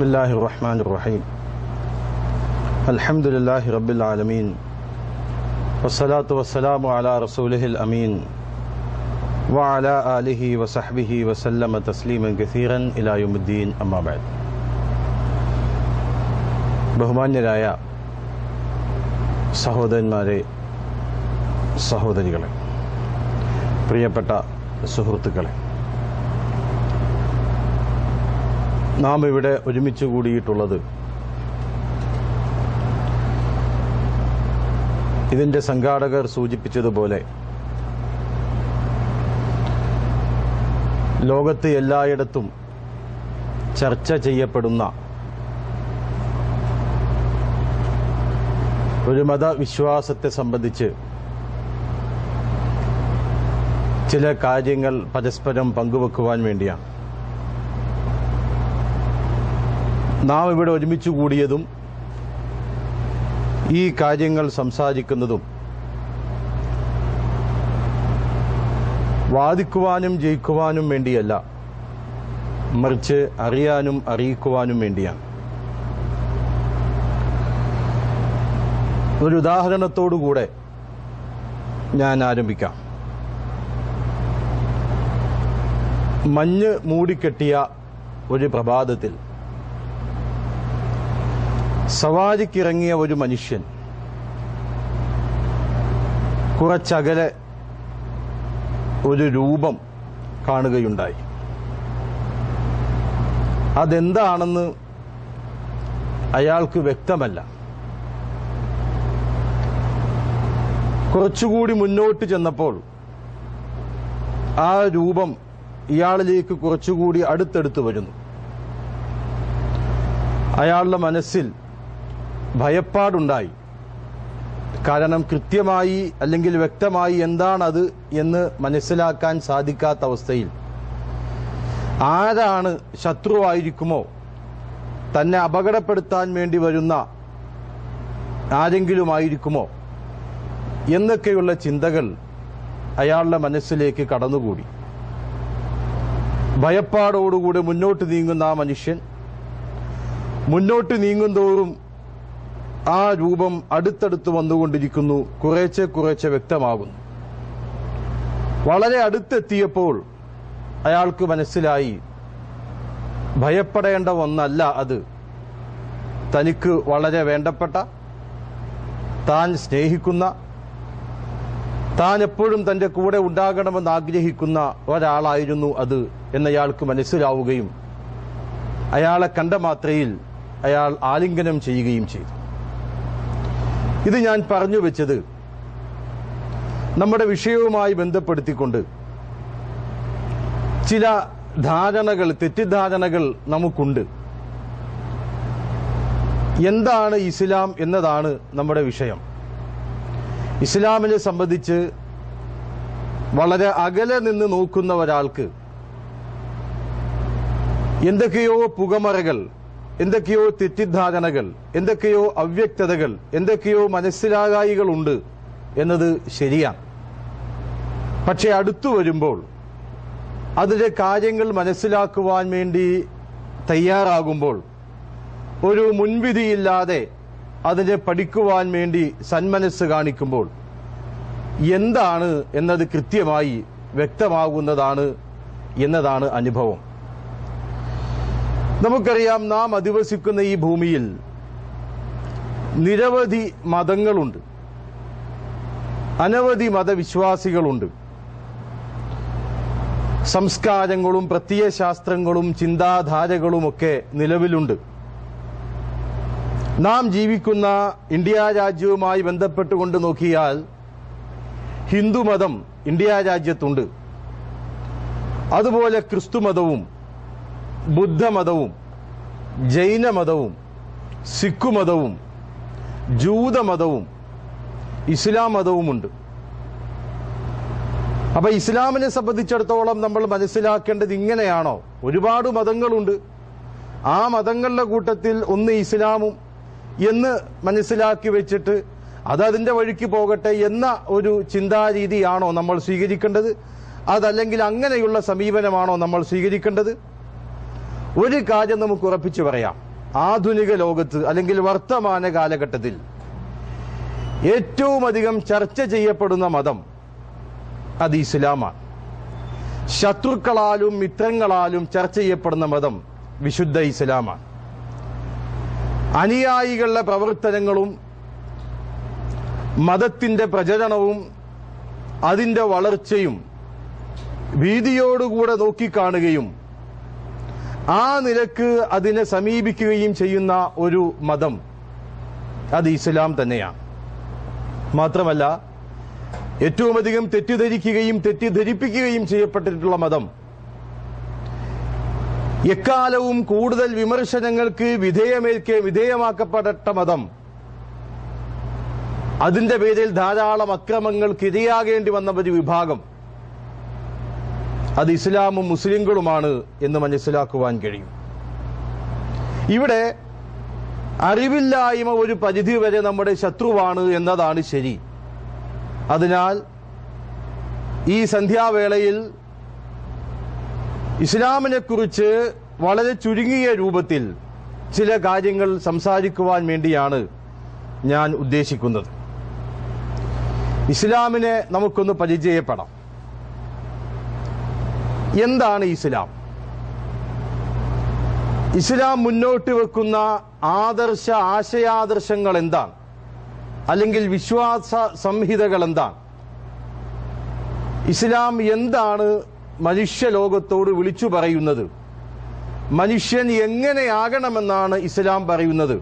ബിസ്മില്ലാഹിർ റഹ്മാനിർ റഹീം. അൽഹംദുലില്ലാഹി റബ്ബിൽ ആലമീൻ. വസ്സലാത്തു വസ്സലാമു അലാ റസൂലിഹിൽ അമീൻ വഅലാ ആലിഹി വസഹ്ബിഹി വസല്ലമ തസ്ലീമൻ കസീറൻ ഇലാ യൗമിദ്ദീൻ. അമ്മാ ബഅദ്. ബഹുമാന്യരായ സഹോദരന്മാരെ, സഹോദരികളെ, പ്രിയപ്പെട്ട സുഹൃത്തുക്കളെ, നാം ഇവിടെ ഒരുമിച്ച് കൂടിയിട്ടുള്ളത് ഇതിൻ്റെ സംഘാടകർ സൂചിപ്പിച്ചതുപോലെ ലോകത്ത് എല്ലായിടത്തും ചർച്ച ചെയ്യപ്പെടുന്ന ഒരു മതവിശ്വാസത്തെ സംബന്ധിച്ച് ചില കാര്യങ്ങൾ പരസ്പരം പങ്കുവെക്കുവാൻ വേണ്ടിയാണ് നാം ഇവിടെ ഒരുമിച്ച് കൂടിയതും ഈ കാര്യങ്ങൾ സംസാരിക്കുന്നതും വാദിക്കുവാനും ജയിക്കുവാനും വേണ്ടിയല്ല, മറിച്ച് അറിയാനും അറിയിക്കുവാനും വേണ്ടിയാണ്. ഒരു ഉദാഹരണത്തോടുകൂടെ ഞാൻ ആരംഭിക്കാം. മഞ്ഞ് മൂടിക്കെട്ടിയ ഒരു പ്രഭാതത്തിൽ സവാരിക്കിറങ്ങിയ ഒരു മനുഷ്യൻ കുറച്ചകലെ ഒരു രൂപം കാണുകയുണ്ടായി. അതെന്താണെന്ന് അയാൾക്ക് വ്യക്തമല്ല. കുറച്ചുകൂടി മുന്നോട്ട് ചെന്നപ്പോൾ ആ രൂപം ഇയാളിലേക്ക് കുറച്ചുകൂടി അടുത്തെടുത്ത് വരുന്നു. അയാളുടെ മനസ്സിൽ ഭയപ്പാടുണ്ടായി. കാരണം കൃത്യമായി അല്ലെങ്കിൽ വ്യക്തമായി എന്താണത് എന്ന് മനസ്സിലാക്കാൻ സാധിക്കാത്ത അവസ്ഥയിൽ ആരാണ് ശത്രുവായിരിക്കുമോ, തന്നെ അപകടപ്പെടുത്താൻ വേണ്ടി വരുന്ന ആരെങ്കിലും ആയിരിക്കുമോ എന്നൊക്കെയുള്ള ചിന്തകൾ അയാളുടെ മനസ്സിലേക്ക് കടന്നുകൂടി. ഭയപ്പാടോടുകൂടി മുന്നോട്ട് നീങ്ങുന്ന ആ മനുഷ്യൻ മുന്നോട്ട് നീങ്ങുന്തോറും ആ രൂപം അടുത്തടുത്ത് വന്നുകൊണ്ടിരിക്കുന്നു, കുറേശ്ശെ കുറേശ്ശെ വ്യക്തമാകുന്നു. വളരെ അടുത്തെത്തിയപ്പോൾ അയാൾക്ക് മനസ്സിലായി, ഭയപ്പെടേണ്ട ഒന്നല്ല അത്. തനിക്ക് വളരെ വേണ്ടപ്പെട്ട, താൻ സ്നേഹിക്കുന്ന, താൻ എപ്പോഴും തന്റെ കൂടെ ഉണ്ടാകണമെന്ന് ആഗ്രഹിക്കുന്ന ഒരാളായിരുന്നു അത് എന്നയാൾക്ക് മനസ്സിലാവുകയും അയാളെ കണ്ട മാത്രയിൽ അയാൾ ആലിംഗനം ചെയ്യുകയും ചെയ്തു. ഇത് ഞാൻ പറഞ്ഞു വെച്ചത് നമ്മുടെ വിഷയവുമായി ബന്ധപ്പെടുത്തിക്കൊണ്ട് ചില ധാരണകൾ, തെറ്റിദ്ധാരണകൾ നമുക്കുണ്ട്. എന്താണ് ഇസ്ലാം എന്നതാണ് നമ്മുടെ വിഷയം. ഇസ്ലാമിനെ സംബന്ധിച്ച് വളരെ അകലെ നിന്ന് നോക്കുന്ന ഒരാൾക്ക് എന്തൊക്കെയോ പുകമറകൾ, എന്തൊക്കെയോ തെറ്റിദ്ധാരണകൾ, എന്തൊക്കെയോ അവ്യക്തതകൾ, എന്തൊക്കെയോ മനസ്സിലാകായികളുണ്ട് എന്നത് ശരിയാണ്. പക്ഷെ അടുത്തു വരുമ്പോൾ അതിലെ കാര്യങ്ങൾ മനസ്സിലാക്കുവാൻ വേണ്ടി തയ്യാറാകുമ്പോൾ, ഒരു മുൻവിധിയില്ലാതെ അതിനെ പഠിക്കുവാൻ വേണ്ടി സന്മനസ് കാണിക്കുമ്പോൾ എന്താണ് എന്നത് കൃത്യമായി വ്യക്തമാകുന്നതാണ് എന്നതാണ് അനുഭവം. നമുക്കറിയാം, നാം അധിവസിക്കുന്ന ഈ ഭൂമിയിൽ നിരവധി മതങ്ങളുണ്ട്, അനവധി മതവിശ്വാസികളുണ്ട്. സംസ്കാരങ്ങളും പ്രത്യയശാസ്ത്രങ്ങളും ചിന്താധാരകളുമൊക്കെ നിലവിലുണ്ട്. നാം ജീവിക്കുന്ന ഇന്ത്യ രാജ്യവുമായി ബന്ധപ്പെട്ടുകൊണ്ട് നോക്കിയാൽ ഹിന്ദുമതം ഇന്ത്യ രാജ്യത്തുണ്ട്. അതുപോലെ ക്രിസ്തുമതവും ബുദ്ധമതവും ജൈനമതവും സിഖ് മതവും ജൂതമതവും ഇസ്ലാം മതവുമുണ്ട്. അപ്പൊ ഇസ്ലാമിനെ സംബന്ധിച്ചിടത്തോളം നമ്മൾ മനസ്സിലാക്കേണ്ടത് ഇങ്ങനെയാണോ? ഒരുപാട് മതങ്ങളുണ്ട്. ആ മതങ്ങളുടെ കൂട്ടത്തിൽ ഒന്ന് ഇസ്ലാമും എന്ന് മനസ്സിലാക്കി വെച്ചിട്ട് അതതിന്റെ വഴിക്ക് പോകട്ടെ എന്ന ഒരു ചിന്താരീതിയാണോ നമ്മൾ സ്വീകരിക്കേണ്ടത്? അതല്ലെങ്കിൽ അങ്ങനെയുള്ള സമീപനമാണോ നമ്മൾ സ്വീകരിക്കേണ്ടത്? ഒരു കാര്യം നമുക്ക് ഉറപ്പിച്ചു പറയാം, ആധുനിക ലോകത്ത് അല്ലെങ്കിൽ വർത്തമാന കാലഘട്ടത്തിൽ ഏറ്റവും അധികം ചർച്ച ചെയ്യപ്പെടുന്ന മതം അത് ഇസ്ലാമാണ്. ശത്രുക്കളാലും മിത്രങ്ങളാലും ചർച്ച ചെയ്യപ്പെടുന്ന മതം വിശുദ്ധ ഇസ്ലാമാണ്. അനുയായികളുടെ പ്രവർത്തനങ്ങളും മതത്തിന്റെ പ്രചരണവും അതിന്റെ വളർച്ചയും ഭീതിയോടുകൂടെ നോക്കിക്കാണുകയും ആ നിലക്ക് അതിനെ സമീപിക്കുകയും ചെയ്യുന്ന ഒരു മതം അത് ഇസ്ലാം തന്നെയാണ്. മാത്രമല്ല, ഏറ്റവും അധികം തെറ്റിദ്ധരിക്കുകയും തെറ്റിദ്ധരിപ്പിക്കുകയും ചെയ്യപ്പെട്ടിട്ടുള്ള മതം, എക്കാലവും കൂടുതൽ വിമർശനങ്ങൾക്ക് വിധേയമാക്കപ്പെട്ട മതം, അതിന്റെ പേരിൽ ധാരാളം അക്രമങ്ങൾക്ക് ഇരയാകേണ്ടി വന്ന ഒരു വിഭാഗം, അത് ഇസ്ലാമും മുസ്ലിങ്ങളുമാണ് എന്ന് മനസ്സിലാക്കുവാൻ കഴിയും. ഇവിടെ അറിവില്ലായ്മ ഒരു പരിധിവരെ നമ്മുടെ ശത്രുവാണ് എന്നതാണ് ശരി. അതിനാൽ ഈ സന്ധ്യാവേളയിൽ ഇസ്ലാമിനെ കുറിച്ച് വളരെ ചുരുങ്ങിയ രൂപത്തിൽ ചില കാര്യങ്ങൾ സംസാരിക്കുവാൻ വേണ്ടിയാണ് ഞാൻ ഉദ്ദേശിക്കുന്നത്. ഇസ്ലാമിനെ നമുക്കൊന്ന് പരിചയപ്പെടാം. എന്താണ് ഇസ്ലാം? ഇസ്ലാം മുന്നോട്ട് വെക്കുന്ന ആശയാദർശങ്ങൾ എന്താണ്? അല്ലെങ്കിൽ വിശ്വാസ സംഹിതകൾ എന്താണ്? ഇസ്ലാം എന്താണ് മനുഷ്യലോകത്തോട് വിളിച്ചു പറയുന്നത്? മനുഷ്യൻ എങ്ങനെയാകണമെന്നാണ് ഇസ്ലാം പറയുന്നത്?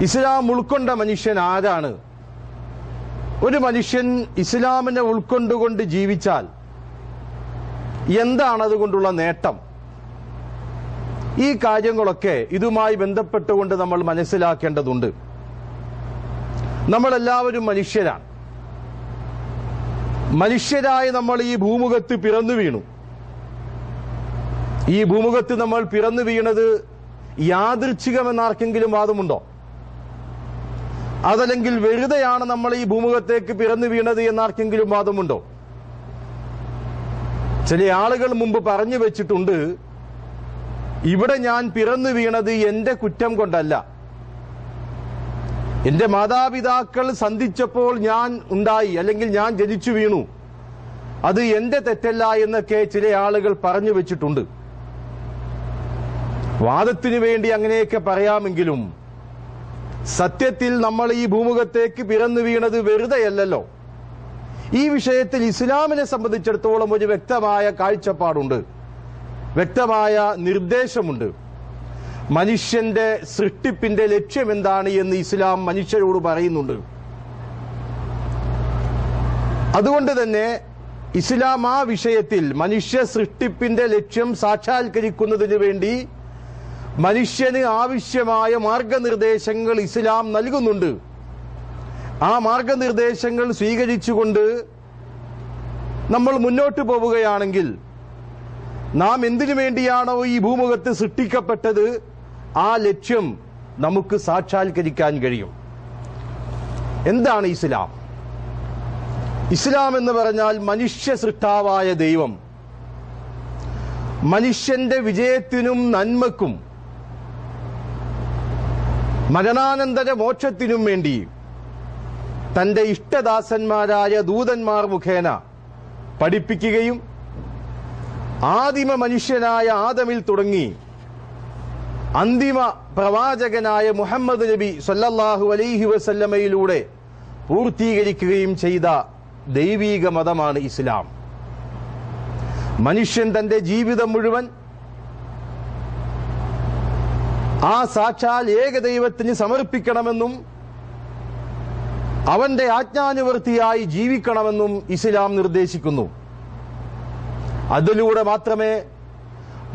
ഇസ്ലാം ഉൾക്കൊണ്ട മനുഷ്യൻ ആരാണ്? ഒരു മനുഷ്യൻ ഇസ്ലാമിനെ ഉൾക്കൊണ്ടുകൊണ്ട് ജീവിച്ചാൽ എന്താണ് അതുകൊണ്ടുള്ള നേട്ടം? ഈ കാര്യങ്ങളൊക്കെ ഇതുമായി ബന്ധപ്പെട്ടുകൊണ്ട് നമ്മൾ മനസ്സിലാക്കേണ്ടതുണ്ട്. നമ്മളെല്ലാവരും മനുഷ്യരാണ്. മനുഷ്യരായി നമ്മൾ ഈ ഭൂമുഖത്ത് പിറന്നു വീണു. ഈ ഭൂമുഖത്ത് നമ്മൾ പിറന്നു വീണത് യാദൃച്ഛികമെന്നാർക്കെങ്കിലും വാദമുണ്ടോ? അതല്ലെങ്കിൽ വെറുതെയാണ് നമ്മൾ ഈ ഭൂമുഖത്തേക്ക് പിറന്നു വീണത് എന്നാർക്കെങ്കിലും വാദമുണ്ടോ? ചില ആളുകൾ മുമ്പ് പറഞ്ഞു വെച്ചിട്ടുണ്ട്, ഇവിടെ ഞാൻ പിറന്നു വീണത് എന്റെ കുറ്റം കൊണ്ടല്ല, എന്റെ മാതാപിതാക്കൾ സന്ധിച്ചപ്പോൾ ഞാൻ ഉണ്ടായി, അല്ലെങ്കിൽ ഞാൻ ജനിച്ചു വീണു, അത് എന്റെ തെറ്റല്ല എന്നൊക്കെ ചില ആളുകൾ പറഞ്ഞു വെച്ചിട്ടുണ്ട്. വാദത്തിനു വേണ്ടി അങ്ങനെയൊക്കെ പറയാമെങ്കിലും സത്യത്തിൽ നമ്മൾ ഈ ഭൂമുഖത്തേക്ക് പിറന്നു വീണത് വെറുതെയല്ലല്ലോ. ഈ വിഷയത്തിൽ ഇസ്ലാമിനെ സംബന്ധിച്ചിടത്തോളം ഒരു വ്യക്തമായ കാഴ്ചപ്പാടുണ്ട്, വ്യക്തമായ നിർദ്ദേശമുണ്ട്. മനുഷ്യന്റെ സൃഷ്ടിപ്പിന്റെ ലക്ഷ്യം എന്താണ് എന്ന് ഇസ്ലാം മനുഷ്യരോട് പറയുന്നുണ്ട്. അതുകൊണ്ട് തന്നെ ഇസ്ലാം ആ വിഷയത്തിൽ മനുഷ്യ സൃഷ്ടിപ്പിന്റെ ലക്ഷ്യം സാക്ഷാത്കരിക്കുന്നതിന് വേണ്ടി മനുഷ്യന് ആവശ്യമായ മാർഗനിർദ്ദേശങ്ങൾ ഇസ്ലാം നൽകുന്നുണ്ട്. ആ മാർഗനിർദ്ദേശങ്ങൾ സ്വീകരിച്ചുകൊണ്ട് നമ്മൾ മുന്നോട്ട് പോവുകയാണെങ്കിൽ നാം എന്തിനു വേണ്ടിയാണോ ഈ ഭൂമുഖത്ത് സൃഷ്ടിക്കപ്പെട്ടത് ആ ലക്ഷ്യം നമുക്ക് സാക്ഷാത്കരിക്കാൻ കഴിയും. എന്താണ് ഇസ്ലാം? ഇസ്ലാം എന്ന് പറഞ്ഞാൽ മനുഷ്യ സൃഷ്ടാവായ ദൈവം മനുഷ്യന്റെ വിജയത്തിനും നന്മക്കും മരണാനന്തര മോക്ഷത്തിനും വേണ്ടി തന്റെ ഇഷ്ടദാസന്മാരായ ദൂതന്മാർ മുഖേന പഠിപ്പിക്കുകയും ആദിമ മനുഷ്യനായ ആദമിൽ തുടങ്ങി അന്തിമ പ്രവാചകനായ മുഹമ്മദ് നബി സല്ലല്ലാഹു അലൈഹി വസല്ലമയിലൂടെ പൂർത്തീകരിക്കുകയും ചെയ്ത ദൈവീക മതമാണ് ഇസ്ലാം. മനുഷ്യൻ തന്റെ ജീവിതം മുഴുവൻ ആ സാക്ഷാൽ ഏകദൈവത്തിന് സമർപ്പിക്കണമെന്നും അവന്റെ ആജ്ഞാനുവർത്തിയായി ജീവിക്കണമെന്നും ഇസ്ലാം നിർദ്ദേശിക്കുന്നു. അതിലൂടെ മാത്രമേ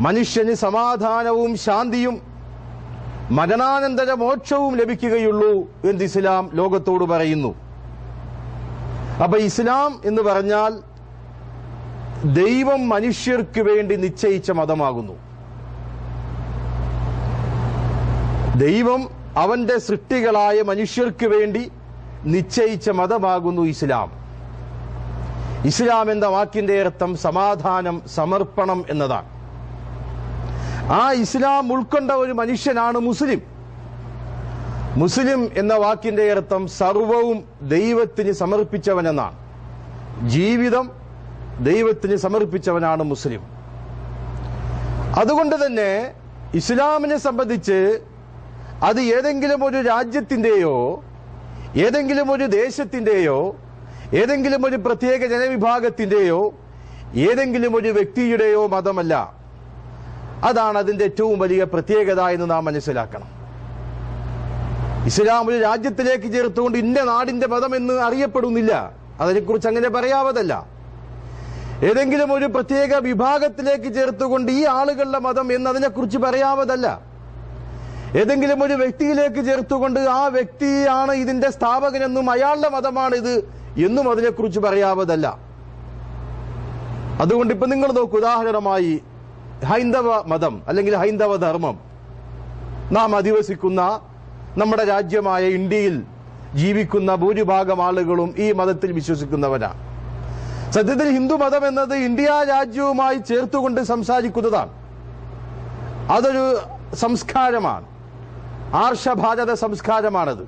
മനുഷ്യന് സമാധാനവും ശാന്തിയും മരണാനന്തര മോക്ഷവും ലഭിക്കുകയുള്ളൂ എന്ന് ഇസ്ലാം ലോകത്തോട് പറയുന്നു. അപ്പൊ ഇസ്ലാം എന്ന് പറഞ്ഞാൽ ദൈവം മനുഷ്യർക്ക് വേണ്ടി നിശ്ചയിച്ച മതമാകുന്നു. ദൈവം അവന്റെ സൃഷ്ടികളായ മനുഷ്യർക്ക് വേണ്ടി നിശ്ചയിച്ച മതമാകുന്നു ഇസ്ലാം. ഇസ്ലാം എന്ന വാക്കിന്റെ അർത്ഥം സമാധാനം, സമർപ്പണം എന്നതാണ്. ആ ഇസ്ലാം ഉൾക്കൊണ്ട ഒരു മനുഷ്യനാണ് മുസ്ലിം. മുസ്ലിം എന്ന വാക്കിന്റെ അർത്ഥം സർവവും ദൈവത്തിന് സമർപ്പിച്ചവനെന്നാണ്. ജീവിതം ദൈവത്തിന് സമർപ്പിച്ചവനാണ് മുസ്ലിം. അതുകൊണ്ട് തന്നെ ഇസ്ലാമിനെ സംബന്ധിച്ച് അത് ഏതെങ്കിലും ഒരു രാജ്യത്തിന്റെയോ ഏതെങ്കിലും ഒരു ദേശത്തിന്റെയോ ഏതെങ്കിലും ഒരു പ്രത്യേക ജനവിഭാഗത്തിന്റെയോ ഏതെങ്കിലും ഒരു വ്യക്തിയുടെയോ മതമല്ല. അതാണ് അതിന്റെ ഏറ്റവും വലിയ പ്രത്യേകത എന്ന് നാം മനസ്സിലാക്കണം. ഇസ്ലാം ഒരു രാജ്യത്തിലേക്ക് ചേർത്തുകൊണ്ട് ഇന്ന നാടിന്റെ മതം എന്ന് അറിയപ്പെടുന്നില്ല. അതിനെക്കുറിച്ച് അങ്ങനെ പറയാവതല്ല. ഏതെങ്കിലും ഒരു പ്രത്യേക വിഭാഗത്തിലേക്ക് ചേർത്തുകൊണ്ട് ഈ ആളുകളുടെ മതം എന്നതിനെക്കുറിച്ച് പറയാവതല്ല. ഏതെങ്കിലും ഒരു വ്യക്തിയിലേക്ക് ചേർത്തുകൊണ്ട് ആ വ്യക്തിയാണ് ഇതിന്റെ സ്ഥാപകനെന്നും അയാളുടെ മതമാണിത് എന്നും അതിനെക്കുറിച്ച് പറയാവതല്ല. അതുകൊണ്ട് ഇപ്പൊ നിങ്ങൾ നോക്കൂ, ഉദാഹരണമായി ഹൈന്ദവ മതം അല്ലെങ്കിൽ ഹൈന്ദവ ധർമ്മം നാം അധിവസിക്കുന്ന നമ്മുടെ രാജ്യമായ ഇന്ത്യയിൽ ജീവിക്കുന്ന ഭൂരിഭാഗം ആളുകളും ഈ മതത്തിൽ വിശ്വസിക്കുന്നവരാണ്. സത്യത്തിൽ ഹിന്ദു മതം എന്നത് ഇന്ത്യ രാജ്യവുമായി ചേർത്തുകൊണ്ട് സംസാരിക്കുന്നതാണ്. അതൊരു സംസ്കാരമാണ്, ആർഷഭാരത സംസ്കാരമാണത്.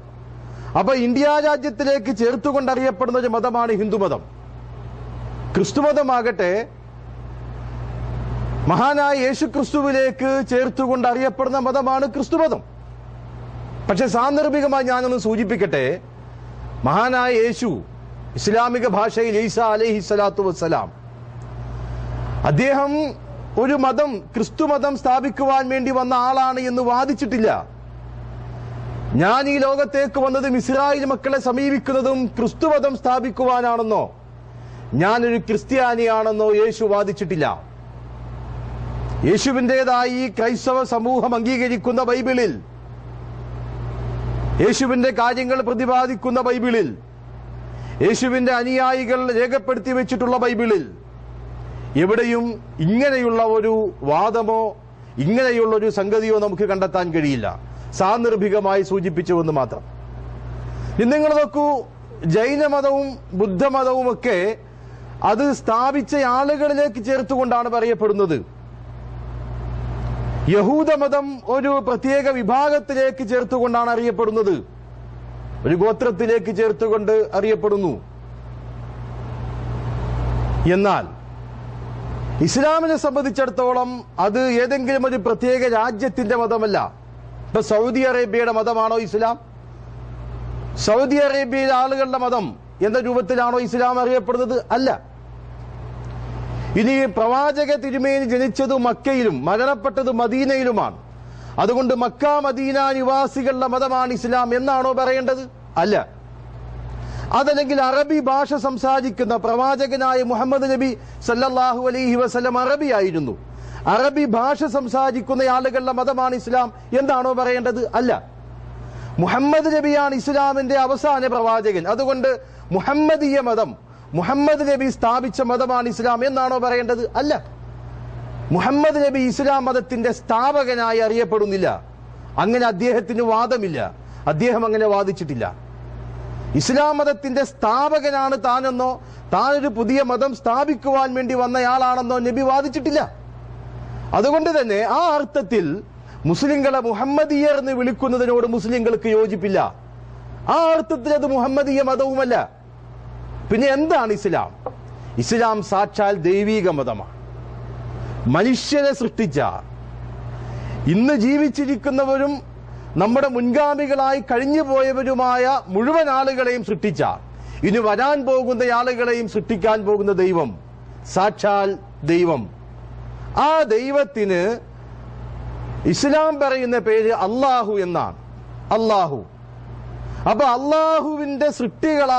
അപ്പൊ ഇന്ത്യ രാജ്യത്തിലേക്ക് ചേർത്തുകൊണ്ട് അറിയപ്പെടുന്ന ഒരു മതമാണ് ഹിന്ദുമതം. ക്രിസ്തുമതമാകട്ടെ മഹാനായ യേശു ക്രിസ്തുവിലേക്ക് ചേർത്തുകൊണ്ട് അറിയപ്പെടുന്ന മതമാണ് ക്രിസ്തുമതം. പക്ഷെ സാന്ദർഭികമായി ഞാനൊന്ന് സൂചിപ്പിക്കട്ടെ, മഹാനായ യേശു ഇസ്ലാമിക ഭാഷയിൽ ഈസാ അലൈഹി സ്വലാത്തു വസ്സലാം, അദ്ദേഹം ഒരു മതം ക്രിസ്തുമതം സ്ഥാപിക്കുവാൻ വേണ്ടി വന്ന ആളാണ് എന്ന് വാദിച്ചിട്ടില്ല. ഞാൻ ഈ ലോകത്തേക്ക് വന്നതും ഇസ്രായേൽ മക്കളെ സമീപിക്കുന്നതും ക്രിസ്തുമതം സ്ഥാപിക്കുവാനാണെന്നോ ഞാനൊരു ക്രിസ്ത്യാനിയാണെന്നോ യേശു വാദിച്ചിട്ടില്ല. യേശുവിൻ്റെതായി ക്രൈസ്തവ സമൂഹം അംഗീകരിക്കുന്ന ബൈബിളിൽ, യേശുവിന്റെ കാര്യങ്ങൾ പ്രതിപാദിക്കുന്ന ബൈബിളിൽ, യേശുവിന്റെ അനുയായികൾ രേഖപ്പെടുത്തി വെച്ചിട്ടുള്ള ബൈബിളിൽ എവിടെയും ഇങ്ങനെയുള്ള ഒരു വാദമോ ഇങ്ങനെയുള്ള ഒരു സംഗതിയോ നമുക്ക് കണ്ടെത്താൻ കഴിയില്ല. സാന്ദർഭികമായി സൂചിപ്പിച്ചുവെന്ന് മാത്രം. നിങ്ങൾ നോക്കൂ, ജൈനമതവും ബുദ്ധമതവും ഒക്കെ അത് സ്ഥാപിച്ച ആളുകളിലേക്ക് ചേർത്തുകൊണ്ടാണ് പറയപ്പെടുന്നത്. യഹൂദമതം ഒരു പ്രത്യേക വിഭാഗത്തിലേക്ക് ചേർത്തുകൊണ്ടാണ് അറിയപ്പെടുന്നത്, ഒരു ഗോത്രത്തിലേക്ക് ചേർത്തുകൊണ്ട് അറിയപ്പെടുന്നു. എന്നാൽ ഇസ്ലാമിനെ സംബന്ധിച്ചിടത്തോളം അത് ഏതെങ്കിലും ഒരു പ്രത്യേക രാജ്യത്തിന്റെ മതമല്ല. ഇപ്പൊ സൗദി അറേബ്യയുടെ മതമാണോ ഇസ്ലാം? സൗദി അറേബ്യയിലെ ആളുകളുടെ മതം എന്ന രൂപത്തിലാണോ ഇസ്ലാം അറിയപ്പെടുന്നത്? അല്ല. ഇനി പ്രവാചക തിരുമേനി ജനിച്ചത് മക്കയിലും മരണപ്പെട്ടത് മദീനയിലുമാണ്. അതുകൊണ്ട് മക്ക മദീന നിവാസികളുടെ മതമാണ് ഇസ്ലാം എന്നാണോ പറയേണ്ടത്? അല്ല. അതല്ലെങ്കിൽ അറബി ഭാഷ സംസാരിക്കുന്ന പ്രവാചകനായ മുഹമ്മദ് നബി സല്ലല്ലാഹു അലൈഹി വസല്ലം അറബി ആയിരുന്നു. അറബി ഭാഷ സംസാരിക്കുന്ന ആളുകളുടെ മതമാണ് ഇസ്ലാം എന്നാണോ പറയേണ്ടത്? അല്ല. മുഹമ്മദ് നബിയാണ് ഇസ്ലാമിന്റെ അവസാന പ്രവാചകൻ. അതുകൊണ്ട് മുഹമ്മദീയ മതം, മുഹമ്മദ് നബി സ്ഥാപിച്ച മതമാണ് ഇസ്ലാം എന്നാണോ പറയേണ്ടത്? അല്ല. മുഹമ്മദ് നബി ഇസ്ലാം മതത്തിന്റെ സ്ഥാപകനായി അറിയപ്പെടുന്നില്ല. അങ്ങനെ അദ്ദേഹത്തിന് വാദമില്ല. അദ്ദേഹം അങ്ങനെ വാദിച്ചിട്ടില്ല. ഇസ്ലാം മതത്തിന്റെ സ്ഥാപകനാണ് താനെന്നോ താനൊരു പുതിയ മതം സ്ഥാപിക്കുവാൻ വേണ്ടി വന്നയാളാണെന്നോ നബി വാദിച്ചിട്ടില്ല. അതുകൊണ്ട് തന്നെ ആ അർത്ഥത്തിൽ മുസ്ലിങ്ങളെ മുഹമ്മദീയർ എന്ന് വിളിക്കുന്നതിനോട് മുസ്ലിങ്ങൾക്ക് യോജിപ്പില്ല. ആ അർത്ഥത്തിൽ അത് മുഹമ്മദീയ മതവുമല്ല. പിന്നെ എന്താണ് ഇസ്ലാം? ഇസ്ലാം സാക്ഷാൽ ദൈവീക മതമാണ്. മനുഷ്യനെ സൃഷ്ടിച്ച, ഇന്ന് ജീവിച്ചിരിക്കുന്നവരും നമ്മുടെ മുൻഗാമികളായി കഴിഞ്ഞുപോയവരുമായ മുഴുവൻ ആളുകളെയും സൃഷ്ടിച്ച, ഇനി വരാൻ പോകുന്ന ആളുകളെയും സൃഷ്ടിക്കാൻ പോകുന്ന ദൈവം, സാക്ഷാൽ ദൈവം, ആ ദൈവത്തിന് ഇസ്ലാം പറയുന്ന പേര് അല്ലാഹു എന്നാണ്. അല്ലാഹു. അപ്പൊ അല്ലാഹുവിന്റെ സൃഷ്ടികളാണ്